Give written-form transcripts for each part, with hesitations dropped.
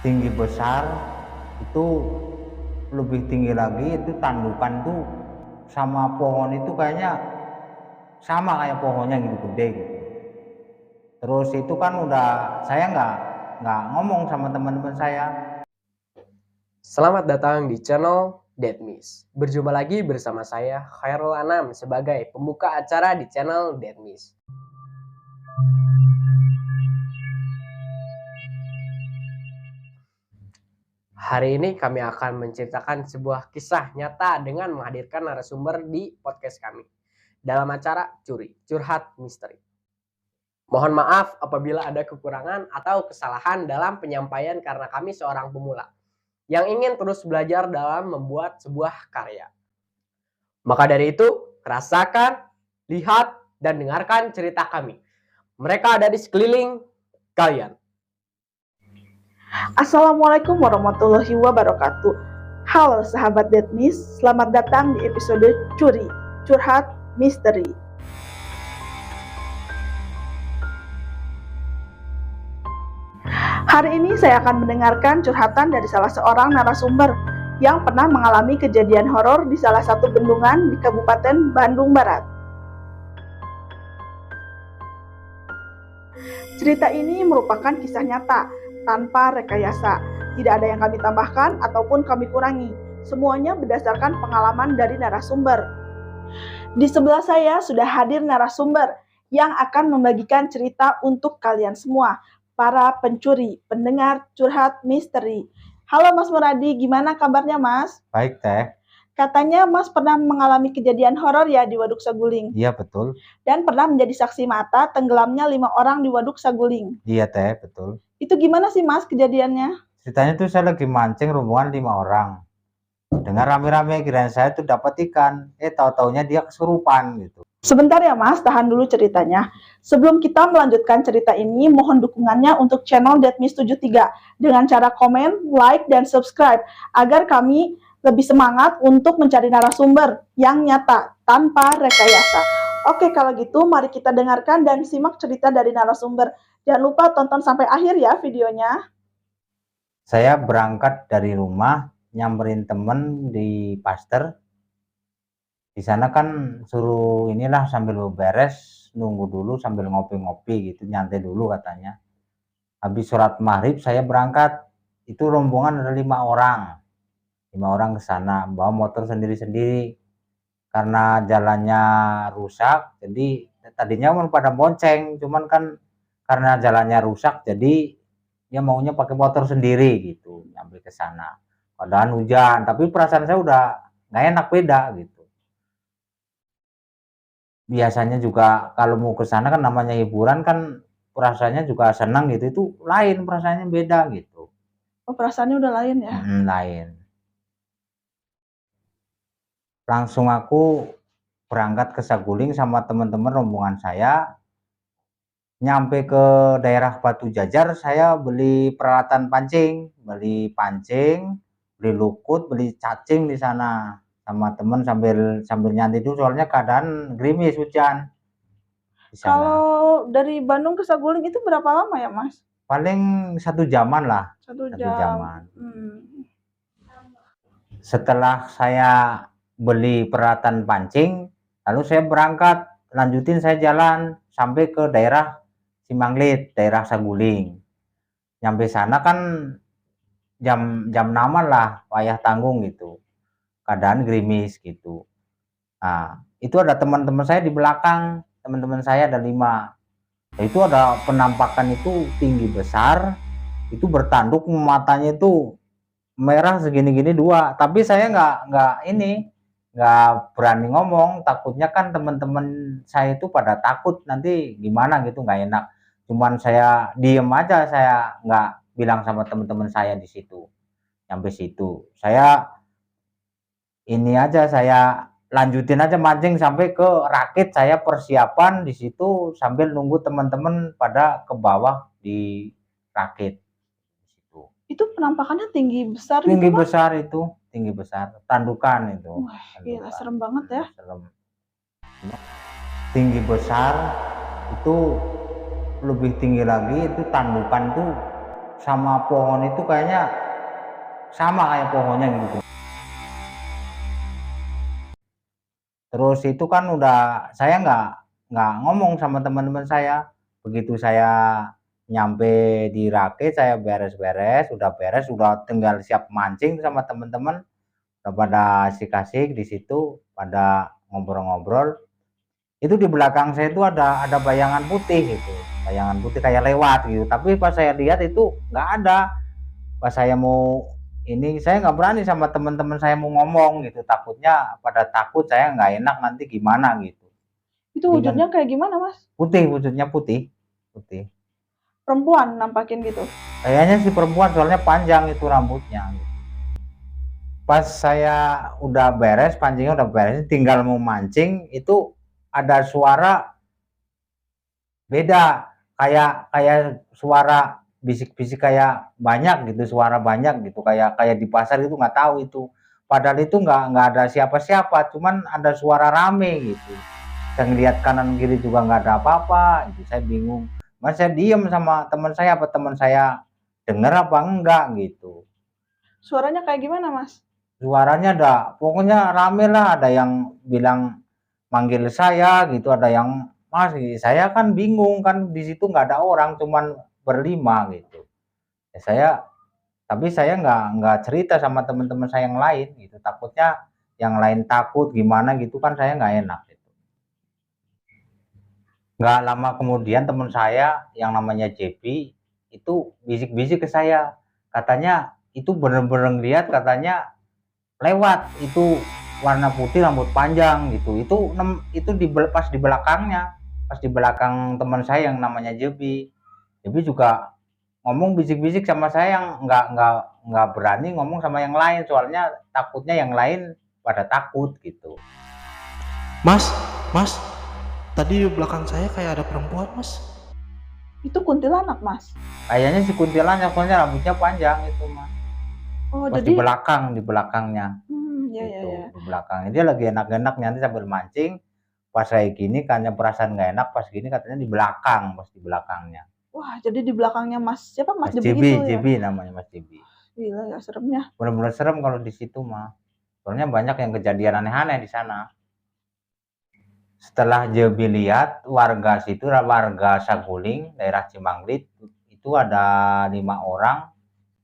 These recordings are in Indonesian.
tinggi besar itu lebih tinggi lagi, itu tandukan tuh sama pohon itu kayaknya sama kayak pohonnya gitu gede gitu. Terus itu kan udah saya nggak ngomong sama teman-teman saya. Selamat datang di channel Deadmiss. Berjumpa lagi bersama saya Khairul Anam sebagai pembuka acara di channel Deadmiss. Hari ini kami akan menceritakan sebuah kisah nyata dengan menghadirkan narasumber di podcast kami dalam acara Curhat Misteri. Mohon maaf apabila ada kekurangan atau kesalahan dalam penyampaian karena kami seorang pemula yang ingin terus belajar dalam membuat sebuah karya. Maka dari itu, rasakan, lihat, dan dengarkan cerita kami. Mereka ada di sekeliling kalian. Assalamualaikum warahmatullahi wabarakatuh. Halo sahabat Deadmiss, selamat datang di episode Curhat Misteri. Hari ini saya akan mendengarkan curhatan dari salah seorang narasumber yang pernah mengalami kejadian horor di salah satu bendungan di Kabupaten Bandung Barat. Cerita ini merupakan kisah nyata tanpa rekayasa. Tidak ada yang kami tambahkan ataupun kami kurangi. Semuanya berdasarkan pengalaman dari narasumber. Di sebelah saya sudah hadir narasumber yang akan membagikan cerita untuk kalian semua, para pencuri, pendengar curhat misteri. Halo Mas Muradi, gimana kabarnya Mas? Baik Teh. Katanya Mas pernah mengalami kejadian horor ya di Waduk Saguling. Iya betul. Dan pernah menjadi saksi mata tenggelamnya 5 orang di Waduk Saguling. Iya Teh, betul. Itu gimana sih Mas kejadiannya? Ceritanya tuh saya lagi mancing rombongan 5 orang. Dengan rame-rame kirain saya tuh dapat ikan. Tahu-taunya dia kesurupan gitu. Sebentar ya Mas, tahan dulu ceritanya. Sebelum kita melanjutkan cerita ini, mohon dukungannya untuk channel Deadmiss 73 dengan cara komen, like, dan subscribe agar kami lebih semangat untuk mencari narasumber yang nyata tanpa rekayasa. Oke, kalau gitu mari kita dengarkan dan simak cerita dari narasumber. Jangan lupa tonton sampai akhir ya videonya. Saya berangkat dari rumah, nyamperin temen di Pasteur. Di sana kan suruh inilah sambil beres, nunggu dulu sambil ngopi-ngopi gitu, nyantai dulu katanya. Habis sholat maghrib saya berangkat. Itu rombongan ada 5 orang. 5 orang ke sana, bawa motor sendiri-sendiri. Karena jalannya rusak, jadi tadinya mau pada bonceng, cuman kan karena jalannya rusak, jadi dia maunya pakai motor sendiri gitu, nyampe ke sana. Padahal hujan, tapi perasaan saya udah nggak enak, beda gitu. Biasanya juga kalau mau ke sana kan namanya hiburan kan perasaannya juga senang gitu, itu lain perasaannya, beda gitu. Oh, perasaannya udah lain ya? Lain. Langsung aku berangkat ke Saguling sama teman-teman rombongan saya. Nyampe ke daerah Batu Jajar, saya beli peralatan pancing, beli pancing, beli lukut, beli cacing di sana sama temen sambil nyantai dulu, soalnya keadaan gerimis, hujan di sana. Kalau dari Bandung ke Saguling itu berapa lama ya Mas? Paling 1 jaman lah. 1 1 jam. jaman. Setelah saya beli peralatan pancing, lalu saya berangkat, lanjutin saya jalan sampai ke daerah Simanglit, daerah Saguling. Nyampe sana kan jam 6-an lah, wayah tanggung gitu. Keadaan gerimis gitu. Nah, itu ada teman-teman saya di belakang, teman-teman saya ada 5. Itu ada penampakan itu tinggi besar, itu bertanduk, matanya itu merah segini-gini 2. Tapi saya nggak berani ngomong, takutnya kan teman-teman saya itu pada takut nanti gimana gitu, nggak enak. Cuman saya diem aja, saya nggak bilang sama teman-teman saya di situ. Sampai situ saya ini aja, saya lanjutin aja mancing sampai ke rakit, saya persiapan di situ sambil nunggu teman-teman pada ke bawah di rakit. Itu penampakannya tinggi besar Tinggi gitu, besar itu, tinggi besar, tandukan itu. Wah, gila, serem banget ya. Serem. Tinggi besar itu lebih tinggi lagi, itu tandukan tuh sama pohon itu kayaknya sama kayak pohonnya gitu. Terus itu kan udah saya nggak ngomong sama teman-teman saya. Begitu saya nyampe di Rakit, saya beres-beres, udah tinggal siap mancing sama teman-teman. Udah pada asik-asik di situ, pada ngobrol-ngobrol. Itu di belakang saya itu ada bayangan putih gitu. Bayangan putih kayak lewat gitu. Tapi pas saya lihat itu nggak ada. Pas saya mau ini saya nggak berani sama teman-teman saya mau ngomong gitu, takutnya pada takut saya nggak enak nanti gimana gitu. Itu wujudnya kayak gimana, Mas? Putih, wujudnya putih, putih. Perempuan nampakin gitu. Kayaknya si perempuan soalnya panjang itu rambutnya. Pas saya udah beres, pancingnya udah beres, tinggal mau mancing itu ada suara beda, kayak suara bisik-bisik kayak banyak gitu, suara banyak gitu, kayak di pasar itu nggak tahu itu. Padahal itu nggak ada siapa-siapa, cuman ada suara rame gitu. Saya ngeliat kanan kiri juga nggak ada apa-apa, itu saya bingung. Mas saya diem sama teman saya, apa teman saya denger apa enggak gitu. Suaranya kayak gimana, Mas? Suaranya ada, pokoknya rame lah, ada yang bilang manggil saya gitu, ada yang Mas, saya kan bingung kan di situ nggak ada orang, cuman berlima gitu. Ya tapi saya nggak cerita sama teman-teman saya yang lain gitu, takutnya yang lain takut gimana gitu kan saya nggak enak gitu. Nggak lama kemudian teman saya yang namanya JP itu bisik-bisik ke saya, katanya itu bener-bener lihat, katanya lewat itu warna putih rambut panjang gitu, itu pas di belakangnya, pas di belakang teman saya yang namanya Jebi. Jebi juga ngomong bisik-bisik sama saya, yang nggak berani ngomong sama yang lain soalnya takutnya yang lain pada takut gitu. Mas, tadi di belakang saya kayak ada perempuan, Mas. Itu kuntilanak, Mas. Kayaknya si kuntilanak soalnya rambutnya panjang itu, Mas. Oh, Pas jadi di belakangnya. ya Gitu, ya. di belakangnya dia lagi enak-enak nanti sambil mancing, pas saya gini kayaknya perasaan nggak enak, pas gini katanya di belakang, pas di belakangnya. Wah, jadi di belakangnya Mas siapa? Mas Mas Debi Jibi, itu ya? Jibi namanya Mas Jibi. Gila ya seremnya. Bener-bener serem kalau di situ mah. Soalnya banyak yang kejadian aneh-aneh di sana. Setelah Jibi lihat, warga situ, warga Saguling, daerah Cimanglit, itu ada 5 orang,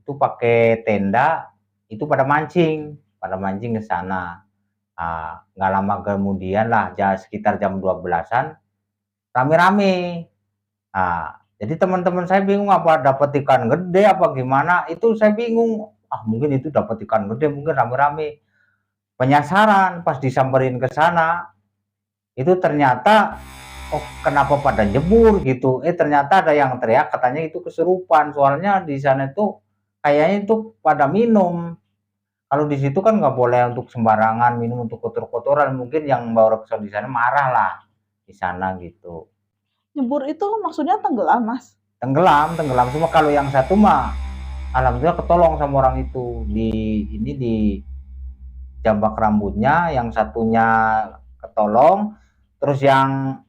itu pakai tenda, itu pada mancing ke sana. Nggak lama kemudian lah, sekitar jam 12-an, rame-rame. Jadi teman-teman saya bingung apa dapat ikan gede apa gimana, itu saya bingung. Mungkin itu dapat ikan gede, mungkin rame-rame. Penasaran pas disamperin ke sana, itu ternyata kenapa pada jebur gitu. Ternyata ada yang teriak katanya itu kesurupan. Soalnya di sana itu kayaknya itu pada minum. Kalau di situ kan nggak boleh untuk sembarangan minum untuk kotor-kotoran, mungkin yang bawa ke di sana marah lah di sana gitu. Nyebur itu maksudnya tenggelam, Mas? Tenggelam. Cuma kalau yang satu mah alhamdulillah ketolong sama orang itu, di jambak rambutnya, yang satunya ketolong, terus yang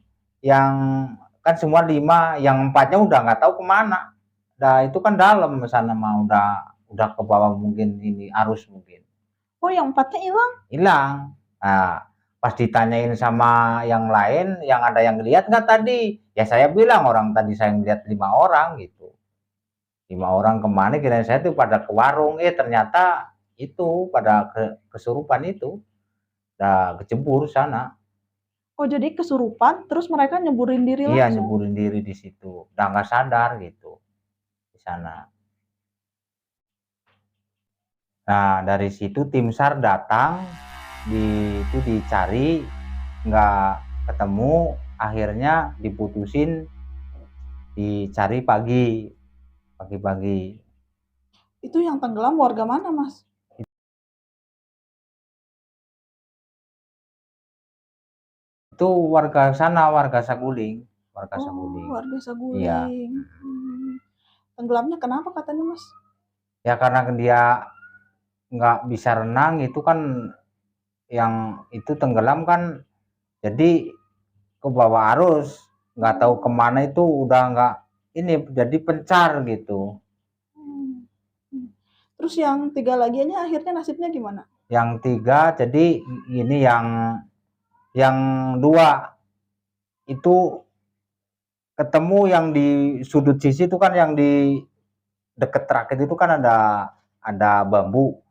kan semua 5, yang 4-nya udah nggak tahu kemana. Nah itu kan dalam sana mah udah ke bawah, mungkin ini arus mungkin. Oh, yang 4-nya hilang. Pas ditanyain sama yang lain, yang ada yang lihat nggak tadi, ya saya bilang orang tadi saya lihat 5 orang gitu. 5 orang kemana, kira saya tuh pada ke warung, ternyata itu pada kesurupan itu, udah kecebur sana. Oh, jadi kesurupan terus mereka nyeburin diri langsung? Iya, nyeburin diri di situ, udah nggak sadar gitu di sana. Nah dari situ tim SAR datang, itu dicari nggak ketemu, akhirnya diputusin dicari pagi-pagi. Itu yang tenggelam warga mana, Mas? Itu warga sana, warga Saguling. Warga Saguling. Iya. Tenggelamnya kenapa katanya, Mas? Ya karena dia nggak bisa renang, itu kan yang itu tenggelam kan, jadi ke bawah arus, nggak tahu kemana, itu udah nggak ini, jadi pencar gitu. Terus yang 3 lagi ini akhirnya nasibnya gimana? Yang 3 jadi ini yang 2 itu ketemu yang di sudut sisi itu kan, yang di deket rakit itu kan ada bambu.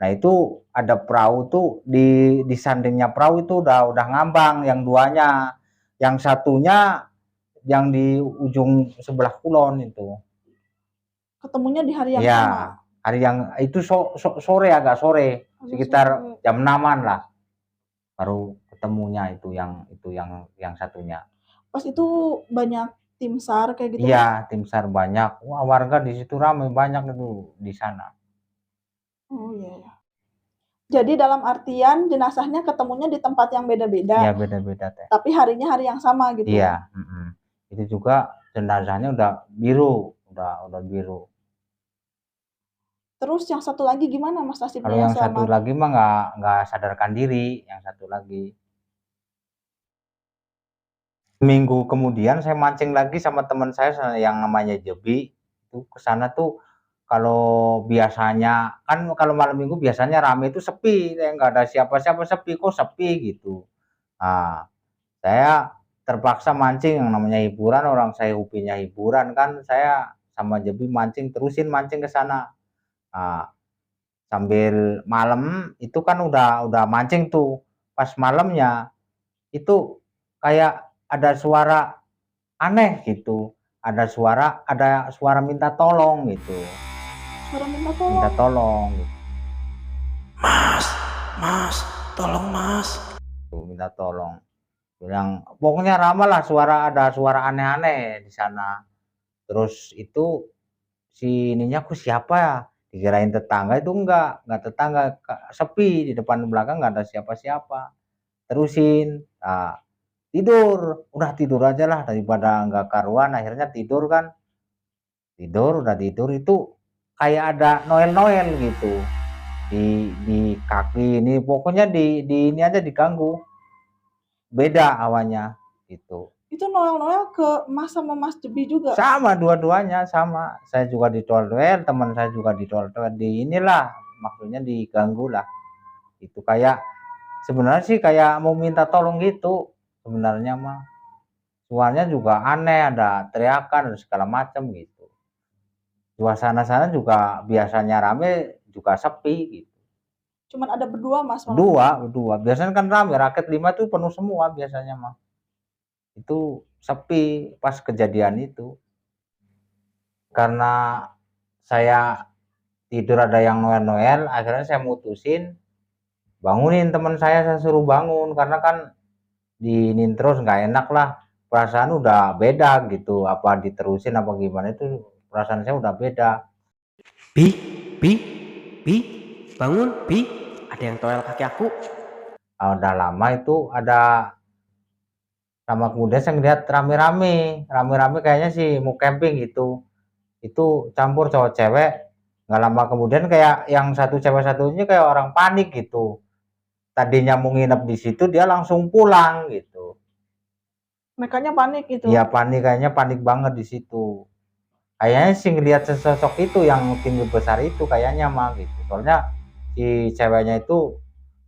Nah itu ada perahu tuh di sandingnya perahu itu udah ngambang yang 2-nya. Yang satunya yang di ujung sebelah kulon itu. Ketemunya di hari yang Iya, sama. hari yang itu sore, agak sore, sekitar jam 6-an lah. Baru ketemunya itu yang satunya. Pas itu banyak tim SAR kayak gitu? Iya, tim SAR banyak. Wah, warga di situ ramai banyak itu di sana. Oh iya ya. Jadi dalam artian jenazahnya ketemunya di tempat yang beda-beda. Iya, beda-beda teh. Tapi harinya hari yang sama gitu. Iya, itu juga jenazahnya udah biru, udah biru. Terus yang satu lagi gimana Mas nasibnya Kalau yang satu selamat? lagi mah nggak sadarkan diri, yang satu lagi. Minggu kemudian saya mancing lagi sama teman saya yang namanya Jebi, itu ke sana tuh. Kalau biasanya kan kalau malam minggu biasanya rame itu sepi, nggak ada siapa-siapa, sepi, kok sepi gitu. Nah, saya terpaksa mancing, yang namanya hiburan, orang saya hobinya hiburan kan, saya sama Jebi mancing, terusin mancing ke sana. Nah, sambil malam itu kan udah mancing tuh. Pas malamnya itu kayak ada suara aneh gitu. Ada suara minta tolong gitu. Suara minta Minta tolong. tolong gitu. Mas, tolong mas. Minta tolong. Bilang pokoknya ramah lah, ada suara aneh-aneh di sana. Terus itu si ininya, aku siapa ya? Dikirain tetangga, itu enggak tetangga, sepi, di depan belakang nggak ada siapa-siapa. Terusin, nah, udah tidur aja lah daripada nggak karuan. Akhirnya tidur kan, udah tidur itu kayak ada noel gitu di kaki ini, pokoknya di ini aja diganggu, beda awalnya gitu. Itu Noel ke Mas sama Mas Jebi juga? Sama, dua-duanya sama. Saya juga ditolel, teman saya juga ditolel, di inilah maksudnya diganggu lah. Itu kayak sebenarnya sih kayak mau minta tolong gitu sebenarnya mah. Suaranya juga aneh, ada teriakan dan segala macam gitu. Suasana sana juga biasanya rame, juga sepi gitu. Cuman ada berdua Mas? Berdua. Biasanya kan rame, raket 5 tuh penuh semua biasanya mah. Itu sepi pas kejadian itu. Karena saya tidur ada yang noel, akhirnya saya mutusin bangunin teman saya suruh bangun, karena kan diinin terus nggak enak lah, perasaan udah beda gitu, apa diterusin apa gimana, itu perasaan saya udah beda. Pi, bangun, Pi. Ada yang toel kaki aku. Udah lama itu ada, sama kemudian saya ngeliat rame-rame kayaknya sih mau camping gitu. Itu campur cowok cewek. Nggak lama kemudian kayak yang satu cewek satunya kayak orang panik gitu. Tadinya mau nginep di situ, dia langsung pulang gitu. Mereka panik gitu? Iya panik, kayaknya panik banget di situ. Kayaknya sih ngeliat sesosok itu yang tinggi besar itu kayaknya mah gitu. Soalnya si ceweknya itu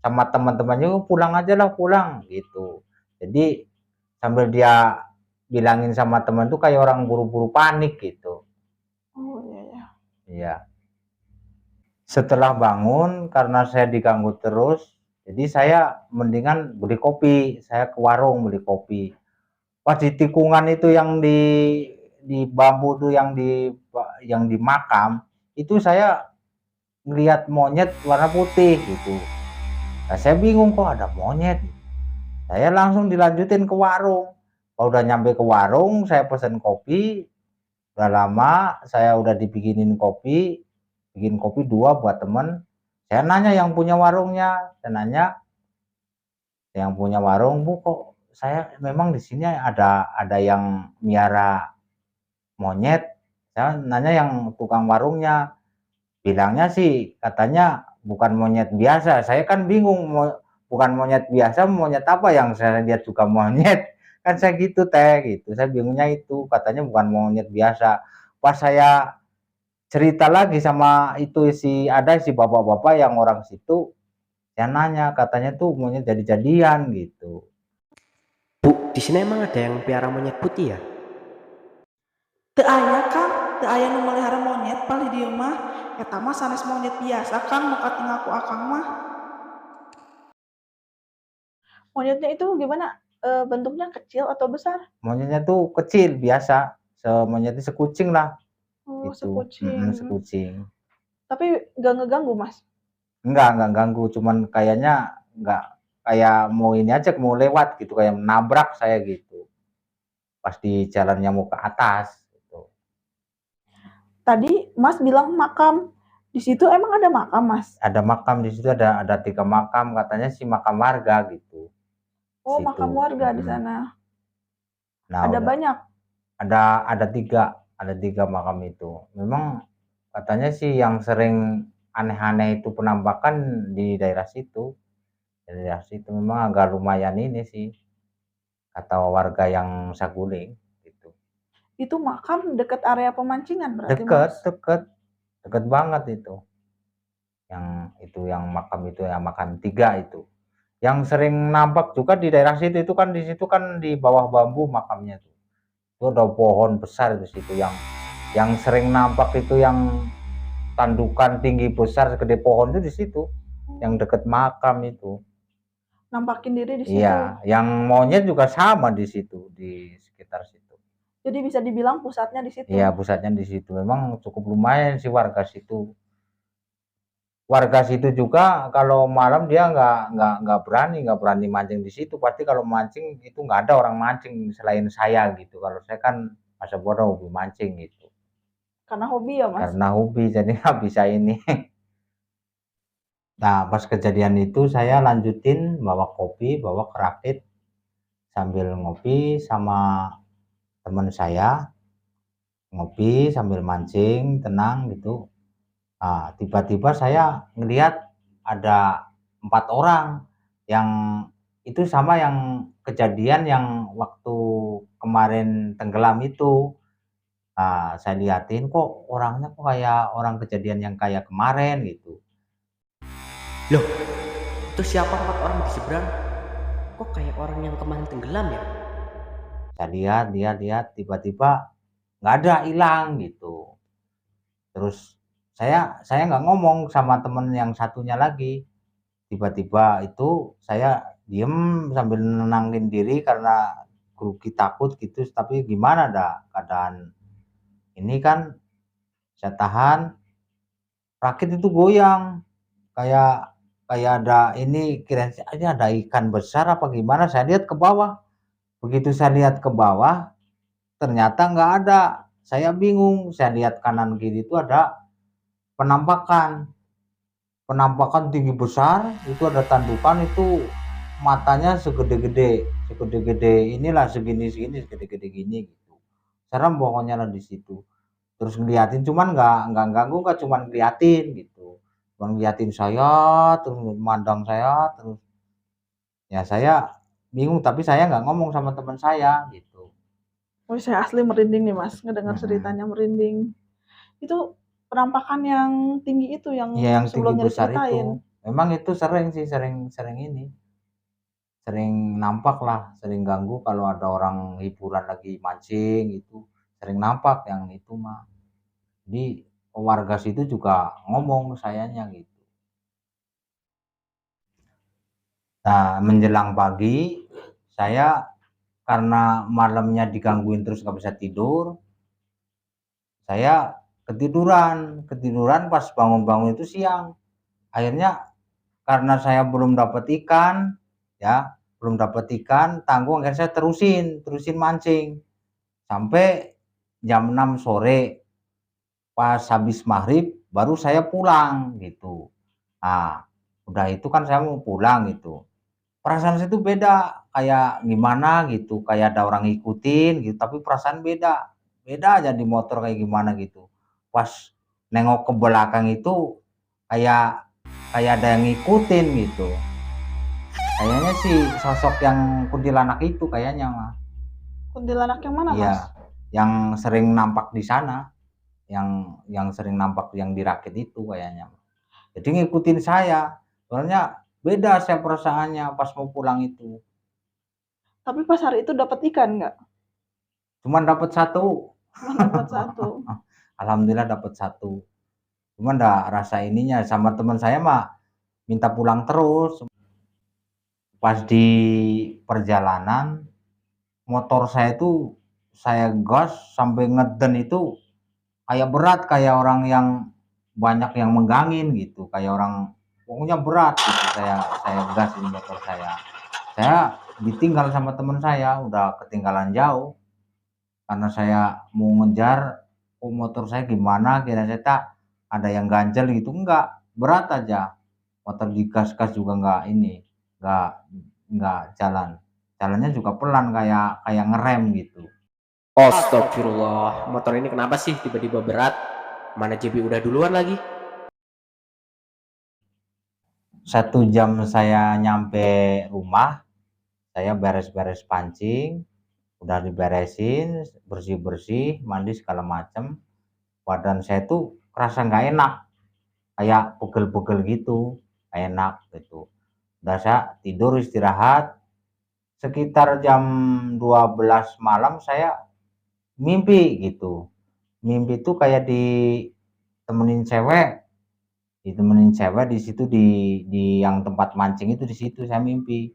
sama teman-temannya, pulang aja lah, pulang gitu. Jadi sambil dia bilangin sama teman tuh kayak orang buru-buru panik gitu. Oh iya ya. Iya. Setelah bangun karena saya diganggu terus, jadi saya mendingan beli kopi. Saya ke warung beli kopi. Pas di tikungan itu yang di bambu tuh, yang di makam itu, saya ngelihat monyet warna putih gitu. Nah, saya bingung kok ada monyet. Saya langsung dilanjutin ke warung. Kalau udah nyampe ke warung, saya pesen kopi. Udah lama saya udah dibikinin kopi, bikin kopi 2 buat temen. Saya nanya yang punya warungnya, saya nanya yang punya warung, "Bu, kok saya memang di sini ada yang miara monyet?" Saya nanya yang tukang warungnya, bilangnya sih katanya bukan monyet biasa. Saya kan bingung, bukan monyet biasa, monyet apa yang saya lihat juga monyet, kan saya gitu teh gitu. Saya bingungnya itu, katanya bukan monyet biasa. Pas saya cerita lagi sama itu si bapak-bapak yang orang situ. Saya nanya, katanya tuh monyet jadi-jadian gitu. Bu, di sini emang ada yang piara monyet putih ya? Teu aya Kang, teu aya nu melihara monyet palih dieu mah. Eta mah sanes monyet biasa Kang nu katinggal ku akang mah. Monyetnya itu gimana? Bentuknya kecil atau besar? Monyetnya tuh kecil biasa, monyetnya sekucing lah Oh, gitu. sekucing. Sekucing. Tapi gak ngeganggu Mas? Enggak ganggu, cuman kayaknya enggak, kayak mau ini aja, mau lewat gitu, kayak menabrak saya gitu. Pas di jalannya mau ke atas gitu. Tadi Mas bilang makam. Di situ emang ada makam, Mas? Ada makam di situ, ada 3 makam, katanya sih makam warga gitu. Oh, Situ. makam warga di sana. Nah, Ada banyak. ada 3 makam itu. Memang katanya sih yang sering aneh-aneh itu penampakan di daerah situ. Di daerah situ memang agak lumayan ini sih, kata warga yang Saguling gitu. Itu makam dekat area pemancingan berarti, Deket, Mas? deket banget itu. Yang makam itu, yang makam 3 itu. Yang sering nampak juga di daerah situ itu kan, di situ kan di bawah bambu makamnya tuh. Itu ada pohon besar di situ yang sering nampak itu, yang tandukan tinggi besar segede pohon itu di situ, yang deket makam itu. Nampakin diri di situ. Iya, yang monyet juga sama di situ, di sekitar situ. Jadi bisa dibilang pusatnya di situ. Iya, pusatnya di situ. Memang cukup lumayan sih warga situ. Warga situ juga kalau malam dia nggak berani mancing di situ. Pasti kalau mancing itu nggak ada orang mancing selain saya gitu. Kalau saya kan masa bodoh hobi mancing gitu. Karena hobi ya, Mas? Karena hobi, jadi nggak bisa ini. Nah, pas kejadian itu saya lanjutin bawa kopi, bawa kerakit sambil ngopi sama teman saya, ngopi sambil mancing, tenang gitu. Nah, tiba-tiba saya ngelihat ada 4 orang yang itu sama yang kejadian yang waktu kemarin tenggelam itu. Nah, saya liatin kok orangnya kok kayak orang kejadian yang kayak kemarin gitu. Loh, itu siapa 4 orang di seberang? Kok kayak orang yang kemarin tenggelam ya? Saya lihat, tiba-tiba nggak ada, hilang gitu. Terus saya nggak ngomong sama temen yang satunya lagi. Tiba-tiba itu saya diem sambil nenangin diri karena grogi takut gitu. Tapi gimana dah keadaan ini kan, saya tahan. Rakit itu goyang kayak ada ini, kirain aja ada ikan besar apa gimana. Saya lihat ke bawah. Begitu saya lihat ke bawah, ternyata nggak ada. Saya bingung, saya lihat kanan kiri itu ada penampakan tinggi besar, itu ada tandukan, itu matanya segede-gede inilah, segini segede-gede gini gitu. Serem pokoknya lah di situ. Terus ngeliatin, cuman nggak ganggu, nggak, cuman ngeliatin gitu. Cuman ngeliatin saya, terus memandang saya terus. Ya saya bingung, tapi saya nggak ngomong sama teman saya gitu. Oh, saya asli merinding nih, Mas, ngedengar ceritanya merinding. Itu penampakan yang tinggi itu yang Iya, yang tinggi sebelumnya besar itu. diceritain. Memang itu sering sih, sering ini. Sering nampak lah, sering ganggu kalau ada orang hiburan lagi mancing itu, sering nampak yang itu mah. Jadi warga situ juga ngomong ke sayanya gitu. Nah, menjelang pagi, saya karena malamnya digangguin terus nggak bisa tidur, saya ketiduran pas bangun-bangun itu siang. Akhirnya karena saya belum dapat ikan, ya, tanggung, akhirnya saya terusin mancing sampai jam 6 sore. Pas habis maghrib baru saya pulang gitu. Nah, udah itu kan saya mau pulang gitu. Perasaan saya itu beda, kayak gimana gitu, kayak ada orang ngikutin gitu, tapi perasaan beda. Beda aja di motor kayak gimana gitu. Pas nengok ke belakang itu kayak ada yang ngikutin gitu. Kayaknya sih sosok yang kuntilanak itu kayaknya mah. Kuntilanak yang mana, Iya, Mas? yang sering nampak di sana. yang sering nampak yang dirakit itu kayaknya. Jadi ngikutin saya, soalnya beda saya perasaannya pas mau pulang itu. Tapi pas hari itu dapat ikan nggak? Cuman dapat 1. Cuma dapat 1. Alhamdulillah dapat 1. Cuman nggak rasa ininya, sama teman saya mah minta pulang terus. Pas di perjalanan motor saya itu saya gas sampai ngeden itu kayak berat, kayak orang yang banyak yang menggangin gitu, kayak orang pokoknya berat gitu. Saya gas ini motor saya. Saya ditinggal sama teman saya, udah ketinggalan jauh. Karena saya mau ngejar, oh motor saya gimana, kira saya tak ada yang ganjel gitu, enggak, berat aja. Motor digas-gas juga enggak ini, enggak jalan. Jalannya juga pelan kayak ngerem gitu. Astagfirullah, motor ini kenapa sih tiba-tiba berat? Mana JB udah duluan lagi? 1 jam saya nyampe rumah, saya beres-beres pancing, udah diberesin, bersih-bersih, mandi segala macem. Badan saya tuh kerasa nggak enak, kayak pegel-pegel gitu, nggak enak gitu. Udah saya tidur istirahat, sekitar jam 12 malam saya mimpi gitu. Mimpi tuh kayak ditemenin cewek di situ, di yang tempat mancing itu, di situ saya mimpi.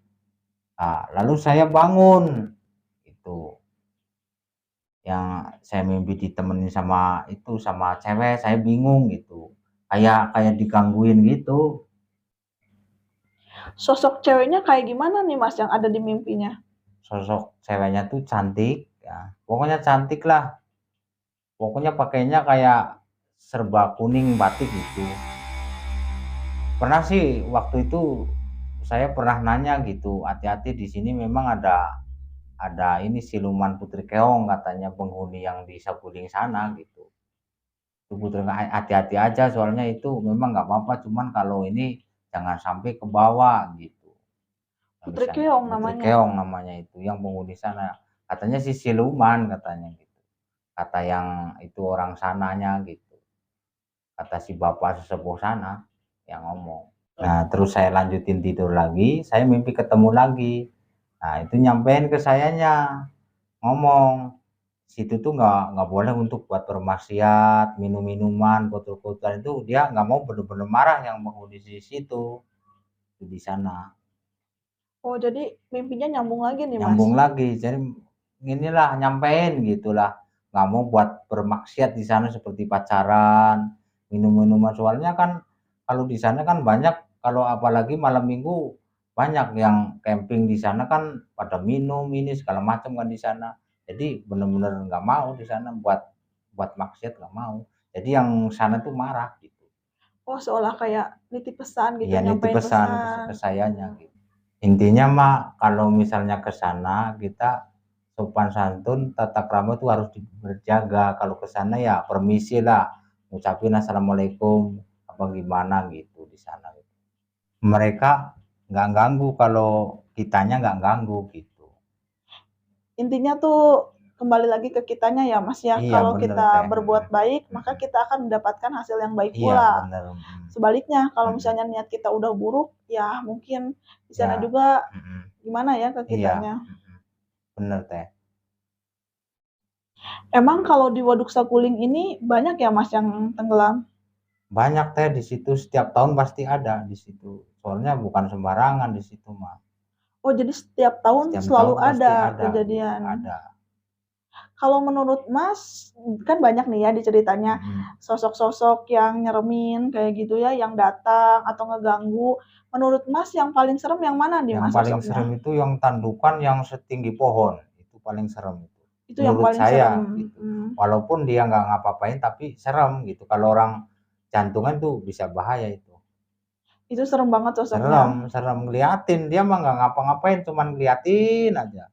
Nah, lalu saya bangun itu. Yang saya mimpi ditemenin sama itu, sama cewek, saya bingung gitu. Kayak digangguin gitu. Sosok ceweknya kayak gimana nih Mas yang ada di mimpinya? Sosok ceweknya tuh cantik ya. Pokoknya cantik lah. Pokoknya pakainya kayak serba kuning batik gitu. Pernah sih waktu itu saya pernah nanya gitu, hati-hati di sini memang ada ini siluman putri keong katanya penghuni yang di Saguling sana gitu. Itu putri, hati-hati aja soalnya itu memang nggak apa-apa, cuman kalau ini jangan sampai ke bawah gitu. Putri Misalnya Keong putri namanya. keong namanya itu yang penghuni sana. Katanya si siluman katanya gitu. Kata yang itu orang sananya gitu. Kata si bapak sesepuh sana yang ngomong. Nah, terus saya lanjutin tidur lagi, saya mimpi ketemu lagi. Nah, itu nyampein ke sayanya, ngomong, situ tuh nggak boleh untuk buat bermaksiat, minum minuman, botol-botolan itu dia nggak mau, bener-bener marah yang penghuni di situ, di sana. Oh, jadi mimpinya nyambung lagi nih Mas. Nyambung lagi, jadi inilah nyampein gitulah, nggak mau buat bermaksiat di sana seperti pacaran, minum-minuman. Soalnya kan kalau di sana kan banyak, kalau apalagi malam minggu banyak yang camping di sana kan pada minum ini segala macam kan di sana. Jadi bener-bener nggak mau di sana buat buat maksiat, nggak mau. Jadi yang sana tuh marah gitu. Oh, seolah kayak nitip pesan gitu, Iya, nitip nyampein pesan ke sayanya gitu. Intinya mah kalau misalnya ke sana kita sopan santun, tata krama tuh harus dijaga. Kalau ke sana ya permisi lah, ngucapin assalamualaikum apa gimana gitu di sana. Mereka nggak ganggu kalau kitanya nggak ganggu gitu. Intinya tuh kembali lagi ke kitanya ya Mas ya. Iya Kalau bener kita teh. berbuat baik, maka kita akan mendapatkan hasil yang baik Iya pula. bener. Sebaliknya, kalau Mm. misalnya niat kita udah buruk, ya mungkin di sana Ya. juga Mm. gimana ya ke Iya. kitanya. Bener teh. Emang kalau di Waduk Saguling ini banyak ya Mas yang tenggelam? Banyak teh di situ, setiap tahun pasti ada di situ. Soalnya bukan sembarangan di situ mah. Oh, jadi setiap tahun Setiap selalu tahun pasti ada ada, kejadian. ada. Kalau menurut Mas, kan banyak nih ya diceritanya sosok-sosok yang nyeremin kayak gitu ya, yang datang atau ngeganggu. Menurut Mas yang paling serem yang mana nih Yang Mas paling sosoknya? serem itu yang tandukan yang setinggi pohon, itu paling serem itu. Itu yang Menurut paling saya serem. gitu. Walaupun dia nggak ngapa-ngapain tapi serem gitu. Kalau orang jantungan tuh bisa bahaya itu. Itu serem banget Serem, sosoknya. serem ngeliatin, dia mah nggak ngapa-ngapain, cuman ngeliatin aja.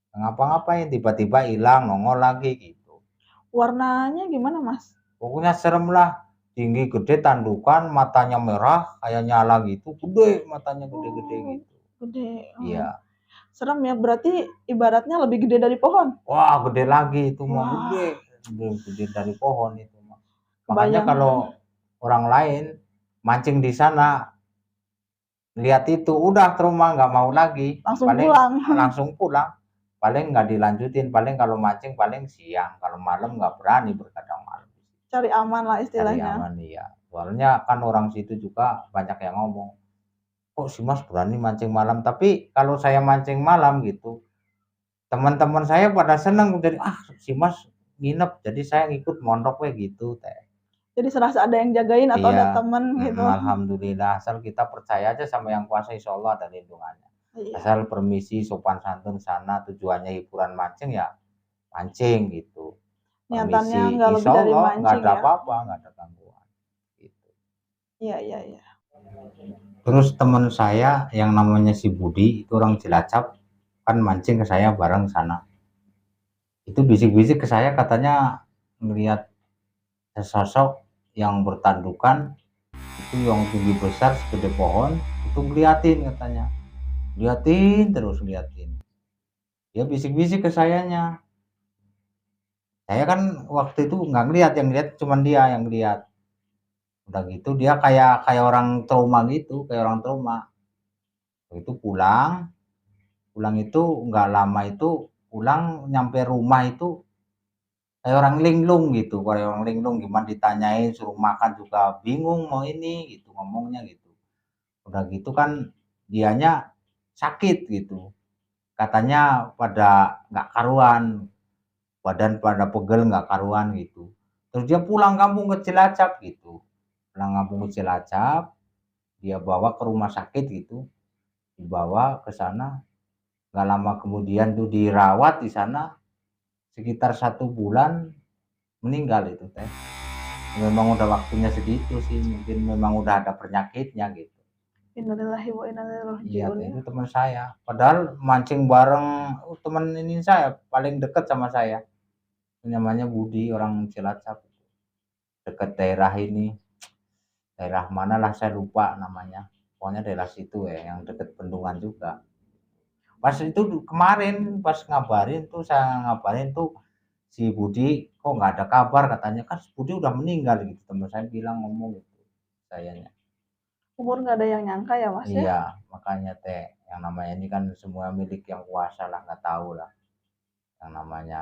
Nggak ngapa-ngapain, tiba-tiba hilang, nongol lagi gitu. Warnanya gimana Mas? Pokoknya serem lah. Tinggi, gede, tandukan, matanya merah, kayak nyala gitu. Gede, matanya gede-gede Oh, gitu. gede. Iya. Serem ya, berarti ibaratnya lebih gede dari pohon. Wah, gede lagi itu mah, Wah. gede dari pohon itu mah. Makanya Kebayang. kalau orang lain mancing di sana, lihat itu udah trauma, nggak mau lagi, Langsung paling pulang. langsung pulang, paling nggak dilanjutin, paling kalau mancing paling siang, kalau malam nggak berani berkadang malam. Cari aman lah Cari istilahnya. aman, iya. Soalnya kan orang situ juga banyak yang ngomong, kok si Mas berani mancing malam, tapi kalau saya mancing malam gitu, teman-teman saya pada seneng, jadi si Mas nginep, jadi saya ngikut mondok we gitu teh. Jadi serasa ada yang jagain atau ada Iya, temen gitu. alhamdulillah, asal kita percaya aja sama yang kuasa, insya Allah ada lindungannya. Iya. Asal permisi sopan santun sana, tujuannya hiburan mancing ya mancing gitu. Niatannya Permisi, nggak lebih insya dari Allah nggak mancing ada ya. apa-apa, nggak ada gangguan. Gitu. Iya. Terus teman saya yang namanya si Budi, itu orang Cilacap, kan mancing ke saya bareng sana. Itu bisik-bisik ke saya, katanya melihat sesosok yang bertandukan, itu yang tinggi besar segede pohon, itu ngeliatin katanya. Liatin terus, liatin. Dia bisik-bisik ke sayanya. Saya kan waktu itu nggak ngeliat, yang lihat cuman dia yang lihat. Udah gitu dia kayak orang trauma gitu, kayak orang trauma. Itu pulang itu nggak lama, itu pulang nyampe rumah itu kayak orang linglung gitu, kayak orang linglung, gimana ditanyain suruh makan juga bingung mau ini gitu ngomongnya gitu. Udah gitu kan dianya sakit gitu, katanya pada nggak karuan, badan pada pegel nggak karuan gitu. Terus dia pulang kampung ke Cilacap gitu, pulang kampung ke Cilacap, dia bawa ke rumah sakit gitu, dibawa ke sana, nggak lama kemudian tuh dirawat di sana sekitar 1 bulan, meninggal itu teh. Memang udah waktunya segitu sih, mungkin memang udah ada penyakitnya gitu. Innalillahi wa inna ilaihi Iya, raji'un. itu teman saya. Padahal mancing bareng, teman ini saya paling dekat sama saya. Namanya Budi, orang Cilacap. Dekat daerah ini. Daerah mana lah saya lupa namanya. Pokoknya daerah situ ya, yang dekat bendungan juga. Pas itu kemarin, pas ngabarin tuh, saya ngabarin tuh si Budi, kok nggak ada kabar, katanya kan si Budi udah meninggal gitu. Teman saya bilang ngomong gitu, sayanya. Umur nggak ada yang nyangka ya Mas ya. Iya, makanya teh, yang namanya ini kan semua milik yang kuasa lah, nggak tahu lah. Yang namanya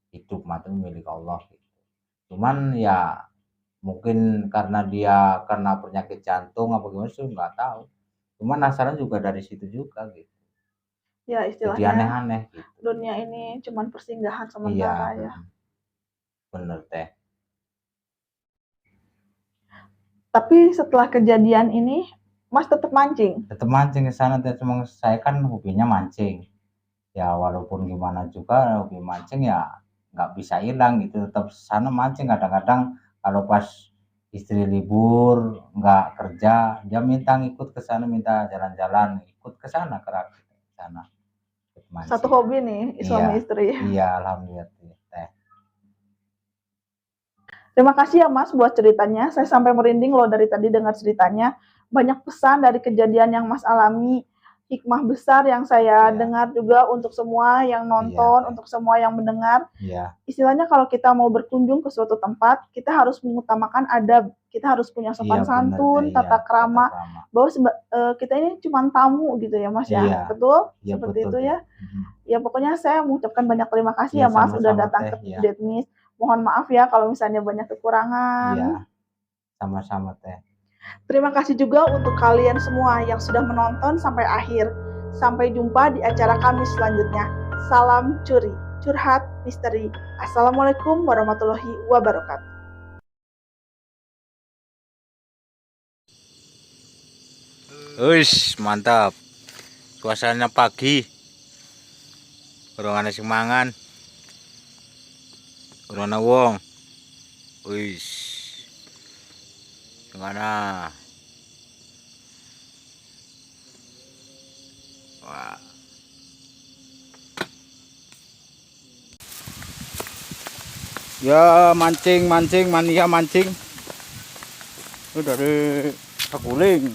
hidup mati milik Allah gitu. Cuman ya mungkin karena dia kena penyakit jantung apa gimana sih nggak tahu. Cuman asalnya juga dari situ juga gitu. Ya Jadi istilahnya aneh-aneh gitu. dunia ini cuman persinggahan Iya, sementara ya. bener teh. Tapi setelah kejadian ini Mas tetap mancing. Tetap mancing ke sana teh, cuma saya kan hobinya mancing. Ya walaupun gimana juga hobi mancing ya nggak bisa hilang gitu, tetap sana mancing. Kadang-kadang kalau pas istri libur nggak kerja, dia minta ngikut ke sana, minta jalan-jalan, ikut ke sana, ke sana ikut Satu mancing. hobi nih suami Iya, istri. iya, alhamdulillah teh. Terima kasih ya Mas buat ceritanya. Saya sampai merinding loh dari tadi dengar ceritanya. Banyak pesan dari kejadian yang Mas alami, hikmah besar yang saya Iya. dengar juga untuk semua yang nonton, Iya. untuk semua yang mendengar. Iya, Istilahnya kalau kita mau berkunjung ke suatu tempat, kita harus mengutamakan adab. Kita harus punya sopan iya bener santun, teh, tata iya, krama. tata krama. Bahwa kita ini cuma tamu gitu ya Mas ya. Iya, Betul? iya Seperti betul itu teh. ya. Ya pokoknya saya mengucapkan banyak terima kasih Iya, ya Mas udah sama-sama datang teh, ke ya. Dedmis. Mohon maaf ya kalau misalnya banyak kekurangan. Iya, sama-sama teh. Terima kasih juga untuk kalian semua yang sudah menonton sampai akhir. Sampai jumpa di acara kami selanjutnya. Salam curi, curhat misteri. Assalamualaikum warahmatullahi wabarakatuh. Wis, mantap. Suasananya pagi. Orang ana sing mangan. Orang ana wong. Wis. Gimana? Wah. Ya mancing, mania mancing. Itu dari Saguling.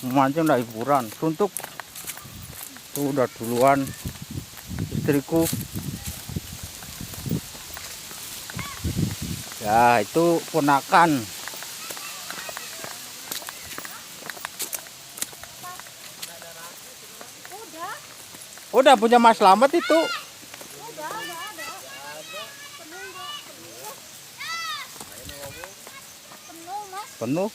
Mancing udah hiburan. Suntuk. Itu udah duluan istriku. Ya, itu ponakan. Udah punya Mas Slamet itu. Penuh.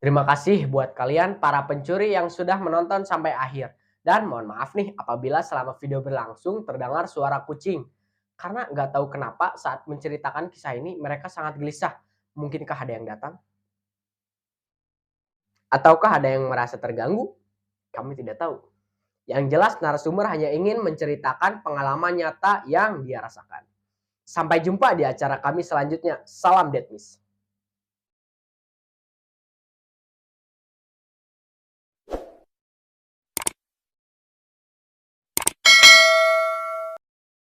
Terima kasih buat kalian para pencuri yang sudah menonton sampai akhir. Dan mohon maaf nih apabila selama video berlangsung terdengar suara kucing. Karena nggak tahu kenapa saat menceritakan kisah ini mereka sangat gelisah. Mungkinkah ada yang datang? Ataukah ada yang merasa terganggu? Kami tidak tahu. Yang jelas narasumber hanya ingin menceritakan pengalaman nyata yang dia rasakan. Sampai jumpa di acara kami selanjutnya. Salam Deadmiss.